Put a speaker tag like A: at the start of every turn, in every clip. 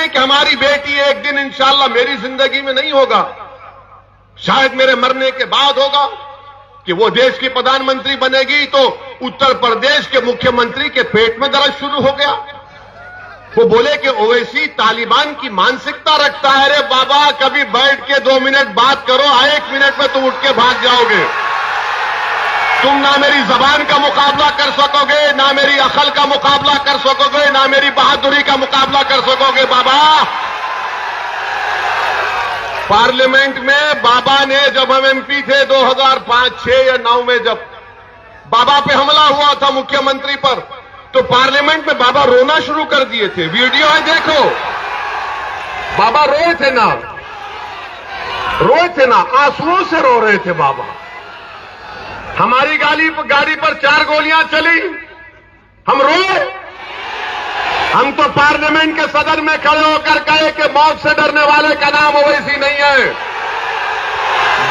A: कि हमारी बेटी एक दिन इंशाअल्लाह मेरी जिंदगी में नहीं होगा, शायद मेरे मरने के बाद होगा कि वो देश की प्रधानमंत्री बनेगी तो उत्तर प्रदेश के मुख्यमंत्री के पेट में दर्द शुरू हो गया। वो बोले कि ओवैसी तालिबान की मानसिकता रखता है। अरे बाबा, कभी बैठ के 2 मिनट बात करो, 1 मिनट में तुम उठ के भाग जाओगे। तुम ना मेरी जबान का मुकाबला कर सकोगे, ना मेरी अकल का मुकाबला कर सकोगे, ना मेरी बहादुरी का मुकाबला कर सकोगे। बाबा, पार्लियामेंट में बाबा ने, जब हम एमपी थे 2005, 6 या 9 में, जब बाबा पे हमला हुआ था मुख्यमंत्री पर, तो पार्लियामेंट में बाबा रोना शुरू कर दिए थे। वीडियो है, देखो, बाबा रोए थे ना, आंसुओं से रो रहे थे बाबा। हमारी गाड़ी पर 4 गोलियां चली, हम रोए। हम तो पार्लियामेंट के सदन में खड़े होकर कहे कि मौत से डरने वाले का नाम ओवैसी नहीं है।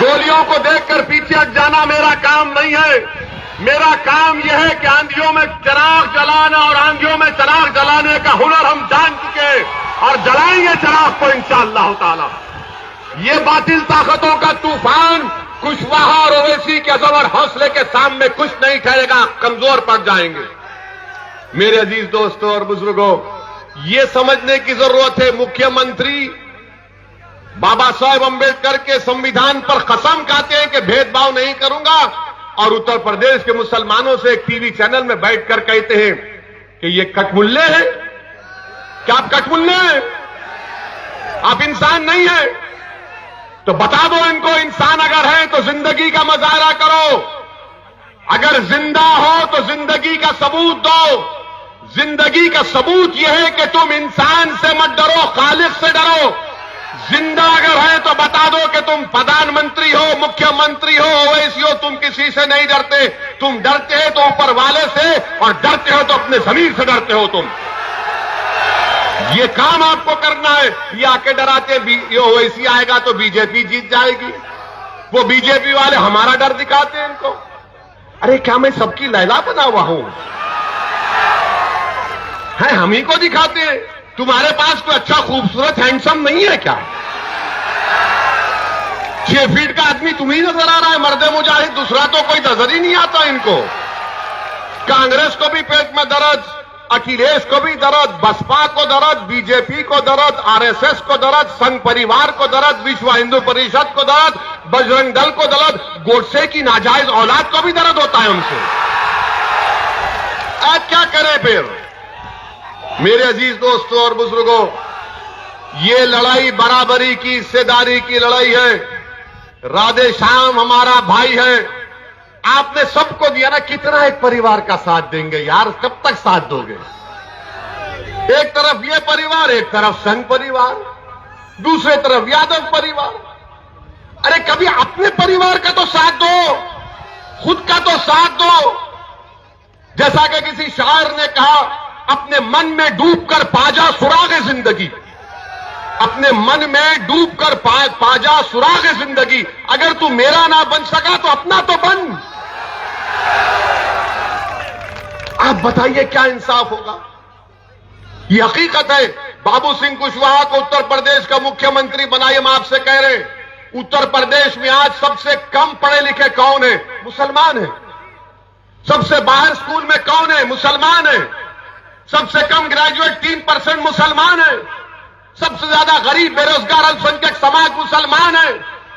A: गोलियों को देखकर पीछे हट जाना मेरा काम नहीं है। मेरा काम यह है कि आंधियों में चिराग जलाना और आंधियों में चिराग जलाने का हुनर हम जान चुके और जलाएंगे चिराग को इंशाअल्लाह ताला। ये बातिल ताकतों का तूफान कुशवाहा और ओवैसी के अज़म और हौसले के सामने कुछ नहीं ठहरेगा, कमजोर पड़ जाएंगे। मेरे अजीज दोस्तों और बुजुर्गों, ये समझने की जरूरत है, मुख्यमंत्री बाबा साहेब अंबेडकर के संविधान पर कसम खाते हैं कि भेदभाव नहीं करूंगा, और उत्तर प्रदेश के मुसलमानों से एक टीवी चैनल में बैठकर कहते हैं कि ये कटमुल्ले हैं। क्या आप कटमुल्ले हैं? आप इंसान नहीं है? तो बता दो इनको, इंसान अगर है तो जिंदगी का मुजाहरा करो। अगर जिंदा हो तो जिंदगी का सबूत दो। जिंदगी का सबूत यह है कि तुम इंसान से मत डरो, खालिक से डरो। जिंदा अगर है तो बता दो कि तुम प्रधानमंत्री हो, मुख्यमंत्री हो, ओवैसी हो, तुम किसी से नहीं डरते। तुम डरते हो तो ऊपर वाले से, और डरते हो तो अपने जमीर से डरते हो तुम। ये काम आपको करना है। ये आके डराते, ये ओवैसी आएगा तो बीजेपी जीत जाएगी। वो बीजेपी वाले हमारा डर दिखाते हैं इनको। अरे क्या मैं सबकी लैला बना हुआ हूं? है हम ही को दिखाते हैं। तुम्हारे पास कोई अच्छा खूबसूरत हैंडसम नहीं है क्या? 6 फीट का आदमी तुम्ही नजर आ रहा है, मर्दे मुजाहिद, दूसरा तो कोई नजर ही नहीं आता इनको। कांग्रेस को भी पेट में दर्द, अखिलेश को भी दर्द, बसपा को दर्द, बीजेपी को दर्द, आरएसएस को दर्द, संघ परिवार को दर्द, विश्व हिंदू परिषद को दर्द, बजरंग दल को दर्द, गोडसे की नाजायज औलाद को भी दर्द होता है उनसे। आज क्या करें फिर? मेरे अजीज दोस्तों और बुजुर्गों, ये लड़ाई बराबरी की, हिस्सेदारी की लड़ाई है। राधे श्याम हमारा भाई है। आपने सबको दिया ना, कितना एक परिवार का साथ देंगे यार? कब तक साथ दोगे? एक तरफ ये परिवार, एक तरफ संघ परिवार, दूसरे तरफ यादव परिवार। अरे कभी अपने परिवार का तो साथ दो, खुद का तो साथ दो। जैसा कि किसी शायर ने कहा, अपने मन में डूबकर पाजा सुरागे जिंदगी। अपने मन में डूबकर पाजा सुरागे जिंदगी। अगर तू मेरा ना बन सका तो अपना तो बन। आप बताइए क्या इंसाफ होगा? ये हकीकत है। बाबू सिंह कुशवाहा को उत्तर प्रदेश का मुख्यमंत्री बनाए, हम आपसे कह रहे हैं। उत्तर प्रदेश में आज सबसे कम पढ़े लिखे कौन है? मुसलमान है। सबसे बाहर स्कूल में कौन है? मुसलमान है। सबसे कम ग्रेजुएट 3% मुसलमान है। सबसे ज्यादा गरीब बेरोजगार अल्पसंख्यक समाज मुसलमान है।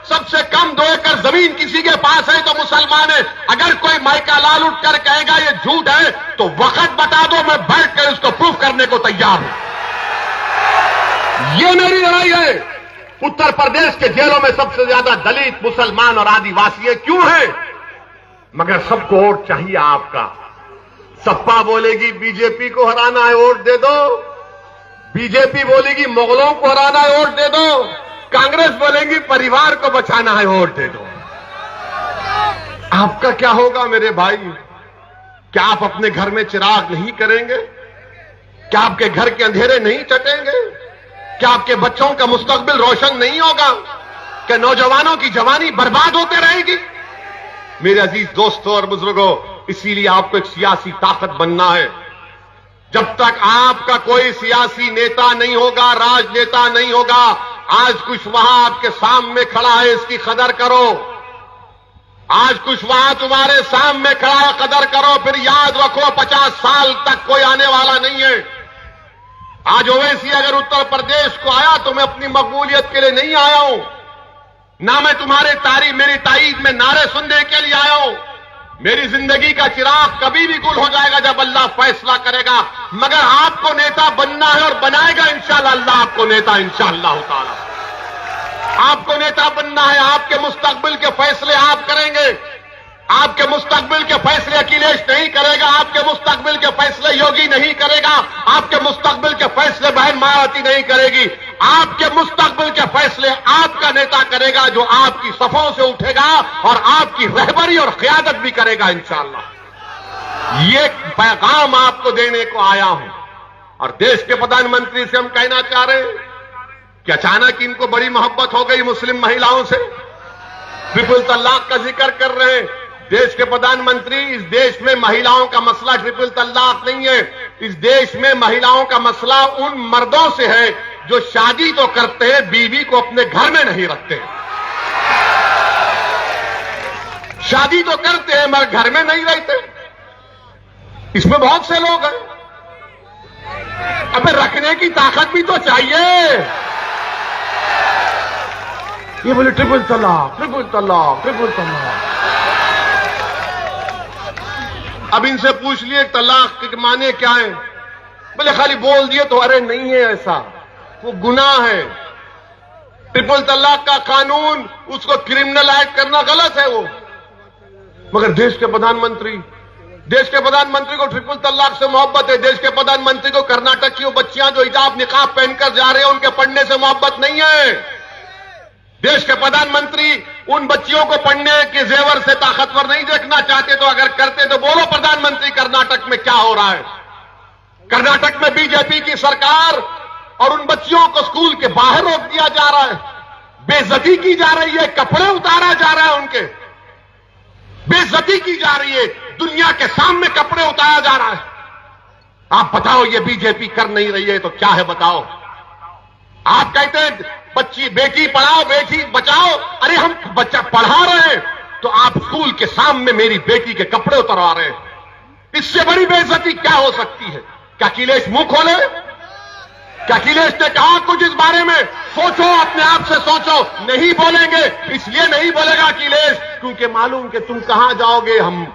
A: सबसे कम 2 एकड़ जमीन किसी के पास है तो मुसलमान है। अगर कोई माइका लाल उठकर कहेगा ये झूठ है तो वक्त बता दो, मैं बैठकर उसको प्रूफ करने को तैयार हूं। ये मेरी लड़ाई है। उत्तर प्रदेश के जेलों में सबसे ज्यादा दलित, मुसलमान और आदिवासी है। क्यों है? मगर सबको वोट चाहिए आपका। सपा बोलेगी बीजेपी को हराना है, वोट दे दो। बीजेपी बोलेगी मुगलों को हराना है, वोट दे दो। कांग्रेस बोलेगी परिवार को बचाना है, वोट दे दो। आपका क्या होगा मेरे भाई? क्या आप अपने घर में चिराग नहीं करेंगे? क्या आपके घर के अंधेरे नहीं चटेंगे? क्या आपके बच्चों का मुस्तकबिल रोशन नहीं होगा? क्या नौजवानों की जवानी बर्बाद होते रहेगी? मेरे अजीज दोस्तों और बुजुर्गों, इसीलिए आपको एक सियासी ताकत बनना है। जब तक आपका कोई सियासी नेता नहीं होगा, राजनेता नहीं होगा, आज कुशवाहा आपके सामने खड़ा है, इसकी कदर करो। आज कुशवाहा तुम्हारे सामने खड़ा है, कदर करो। फिर याद रखो 50 साल तक कोई आने वाला नहीं है। आज ओवैसी अगर उत्तर प्रदेश को आया तो मैं अपनी मकबूलियत के लिए नहीं आया हूं, ना मैं तुम्हारे मेरी ताईद में नारे सुनने के लिए आया हूं। मेरी जिंदगी का चिराग कभी भी गुल हो जाएगा जब अल्लाह फैसला करेगा। मगर आपको नेता बनना है और बनाएगा इंशाअल्लाह अल्लाह आपको नेता, इंशाअल्लाह ताला आपको नेता बनना है। आपके मुस्तकबिल के फैसले आप करेंगे। आपके मुस्तकबिल के फैसले अखिलेश नहीं करेगा, आपके मुस्तकबिल के फैसले योगी नहीं करेगा, आपके मुस्तकबिल के फैसले बहन मायावती नहीं करेगी। आपके मुस्तकबिल के फैसले आपका नेता करेगा, जो आपकी सफों से उठेगा और आपकी रहबरी और क़यादत भी करेगा इंशाअल्लाह। ये पैगाम आपको देने को आया हूं। और देश के प्रधानमंत्री से हम कहना चाह रहे हैं कि अचानक इनको बड़ी मोहब्बत हो गई मुस्लिम महिलाओं से, ट्रिपल तलाक का जिक्र कर रहे हैं। देश के प्रधानमंत्री, इस देश में महिलाओं का मसला ट्रिपल तलाक नहीं है। इस देश में महिलाओं का मसला उन मर्दों से है जो शादी तो करते हैं, बीवी को अपने घर में नहीं रखते। शादी तो करते हैं मगर घर में नहीं रहते। इसमें बहुत से लोग हैं। अबे रखने की ताकत भी तो चाहिए। ये बोले ट्रिपल तलाक, ट्रिपल तलाक, ट्रिपल तलाक। अब इनसे पूछ लिए तलाक के माने क्या है, बोले खाली बोल दिए तो अरे नहीं है ऐसा, वो गुनाह है। ट्रिपल तलाक का कानून, उसको क्रिमिनल एक्ट करना गलत है वो। मगर देश के प्रधानमंत्री को ट्रिपल तलाक से मोहब्बत है। देश के प्रधानमंत्री को कर्नाटक की वो बच्चियां जो हिजाब निकाब पहनकर जा रहे हैं उनके पढ़ने से मोहब्बत नहीं है। देश के प्रधानमंत्री उन बच्चियों को पढ़ने के जेवर से ताकतवर नहीं देखना चाहते। तो अगर करते तो बोलो प्रधानमंत्री, कर्नाटक में क्या हो रहा है। कर्नाटक में बीजेपी की सरकार और उन बच्चियों को स्कूल के बाहर रोक दिया जा रहा है, बेइज्जती की जा रही है, कपड़े उतारा जा रहा है, उनके बेइज्जती की जा रही है, दुनिया के सामने कपड़े उतारा जा रहा है। आप बताओ ये बीजेपी कर नहीं रही है तो क्या है बताओ। आप कहते हैं बच्ची बेटी पढ़ाओ बेटी बचाओ, अरे हम बच्चा पढ़ा रहे हैं तो आप स्कूल के सामने मेरी बेटी के कपड़े उतरवा रहे हैं। इससे बड़ी बेइज्जती क्या हो सकती है। क्या अखिलेश मुंह खोले? क्या अखिलेश ने कहा कुछ इस बारे में? सोचो, अपने आप से सोचो। नहीं बोलेंगे, इसलिए नहीं बोलेगा अखिलेश क्योंकि मालूम कि तुम कहां जाओगे। हम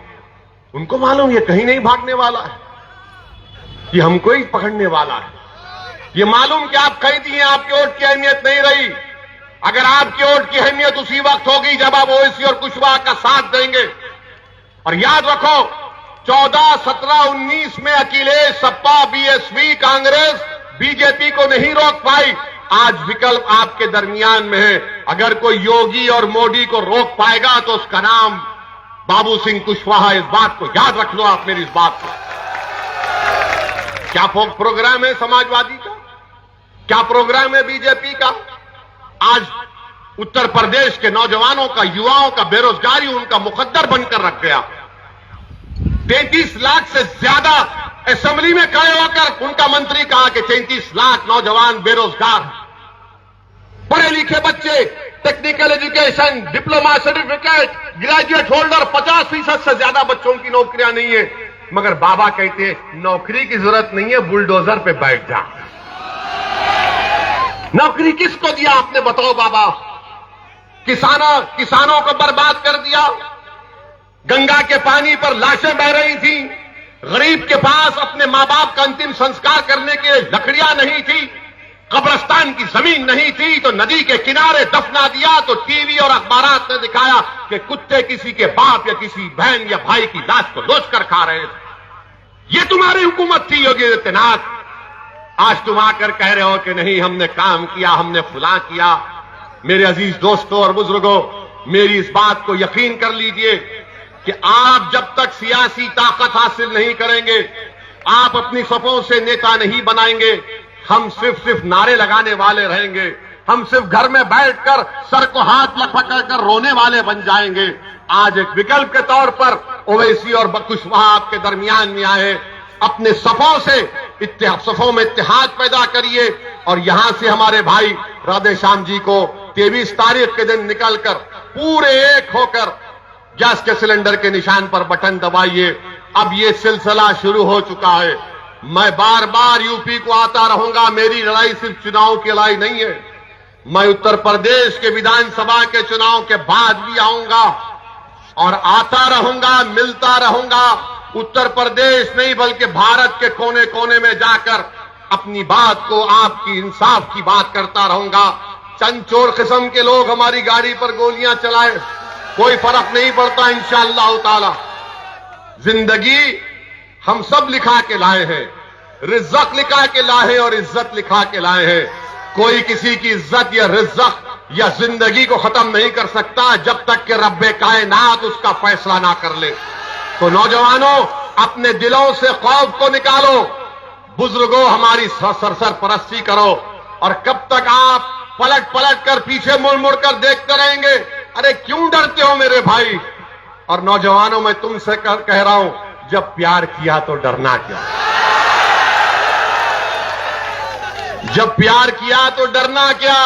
A: उनको मालूम ये कहीं नहीं भागने वाला है, ये हमको ही पकड़ने वाला है। ये मालूम कि आप कैदी हैं, आपके वोट की अहमियत नहीं रही। अगर आपकी वोट की अहमियत उसी वक्त होगी जब आप ओवैसी और कुशवाहा का साथ देंगे। और याद रखो 14, 17, 19 में अखिलेश, सपा, बीएसपी, कांग्रेस बीजेपी को नहीं रोक पाई। आज विकल्प आपके दरमियान में है। अगर कोई योगी और मोदी को रोक पाएगा तो उसका नाम बाबू सिंह कुशवाहा। इस बात को याद रख लो आप, मेरी इस बात को। क्या प्रोग्राम है समाजवादी का, क्या प्रोग्राम है बीजेपी का। आज उत्तर प्रदेश के नौजवानों का, युवाओं का बेरोजगारी उनका मुकद्दर बनकर रख गया। 33 लाख से ज्यादा असेंबली में खड़े होकर उनका मंत्री कहा कि 33 लाख नौजवान बेरोजगार, पढ़े लिखे बच्चे, technical education, diploma certificate, graduate holder 50% से ज्यादा बच्चों की नौकरियां नहीं है। मगर बाबा कहते हैं नौकरी की जरूरत नहीं है, बुलडोजर पे बैठ जा। नौकरी किसको दिया आपने बताओ बाबा। किसानों को बर्बाद कर दिया। गंगा के पानी पर लाशें बह रही थी। गरीब के पास अपने मां बाप का अंतिम संस्कार करने के लिए लकड़ियां नहीं थी, कब्रिस्तान की जमीन नहीं थी, तो नदी के किनारे दफना दिया। तो टीवी और अखबारात ने दिखाया कि कुत्ते किसी के बाप या किसी बहन या भाई की लाश को लोच कर खा रहे थे। ये तुम्हारी हुकूमत थी योगी आदित्यनाथ। आज तुम आकर कह रहे हो कि नहीं हमने काम किया, हमने फुला किया। मेरे अजीज दोस्तों और बुजुर्गों, मेरी इस बात को यकीन कर लीजिए कि आप जब तक सियासी ताकत हासिल नहीं करेंगे, आप अपनी सपों से नेता नहीं बनाएंगे। हम सिर्फ नारे लगाने वाले रहेंगे। हम सिर्फ घर में बैठकर सर को हाथ पकड़कर रोने वाले बन जाएंगे। आज एक विकल्प के तौर पर ओवैसी और कुशवाहा आपके दरमियान में आए, अपने सपों से सफों में इत्तेहाद पैदा करिए और यहां से हमारे भाई राधेश्याम जी को 23 तारीख के दिन निकलकर पूरे एक होकर गैस के सिलेंडर के निशान पर बटन दबाइए। अब ये सिलसिला शुरू हो चुका है। मैं बार बार यूपी को आता रहूंगा। मेरी लड़ाई सिर्फ चुनाव की लड़ाई नहीं है। मैं उत्तर प्रदेश के विधानसभा के चुनाव के बाद भी आऊंगा और आता रहूंगा, मिलता रहूंगा। उत्तर प्रदेश नहीं बल्कि भारत के कोने कोने में जाकर अपनी बात को, आपकी इंसाफ की बात करता रहूंगा। चंद चोर किस्म के लोग हमारी गाड़ी पर गोलियां चलाए, कोई फर्क नहीं पड़ता। इंशाअल्लाह ताला जिंदगी हम सब लिखा के लाए हैं, रिज़्क़ लिखा के लाए हैं और इज्जत लिखा के लाए हैं। कोई किसी की इज्जत या रिज़्क़ या जिंदगी को खत्म नहीं कर सकता जब तक कि रब्बे कायनात उसका फैसला ना कर ले। तो नौजवानों, अपने दिलों से खौफ को निकालो। बुजुर्गों, हमारी सरसर परस्ती करो। और कब तक आप पलट पलट कर, पीछे मुड़ मुड़ कर देखते रहेंगे? अरे क्यों डरते हो मेरे भाई? और नौजवानों, मैं तुमसे कह रहा हूं, जब प्यार किया तो डरना क्या? जब प्यार किया तो डरना क्या?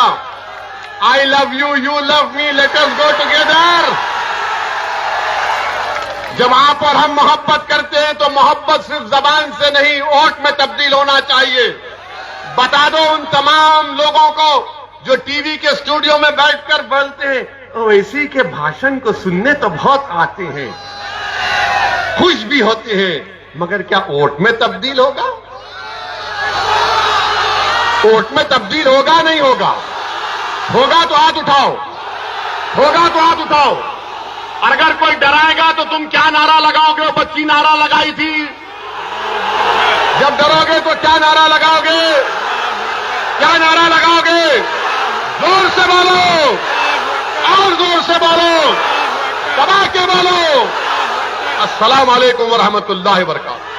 A: I love you, you love me, let us go together. जब आप और हम मोहब्बत करते हैं तो मोहब्बत सिर्फ जबान से नहीं, ओठ में तब्दील होना चाहिए। बता दो उन तमाम लोगों को जो टीवी के स्टूडियो में बैठकर बोलते हैं, ओवैसी के भाषण को सुनने तो बहुत आते हैं, खुश भी होते हैं, मगर क्या ओठ में तब्दील होगा? ओठ में तब्दील होगा? नहीं होगा। होगा तो हाथ उठाओ, होगा तो हाथ उठाओ। अगर कोई डराएगा तो तुम क्या नारा लगाओगे? वो बच्ची नारा लगाई थी। जब डरोगे तो क्या नारा लगाओगे? क्या नारा लगाओगे? जोर से बोलो, और जोर से बोलो, दबा के बोलो। अस्सलाम वालेकुम व रहमतुल्लाहि व बरकातहू।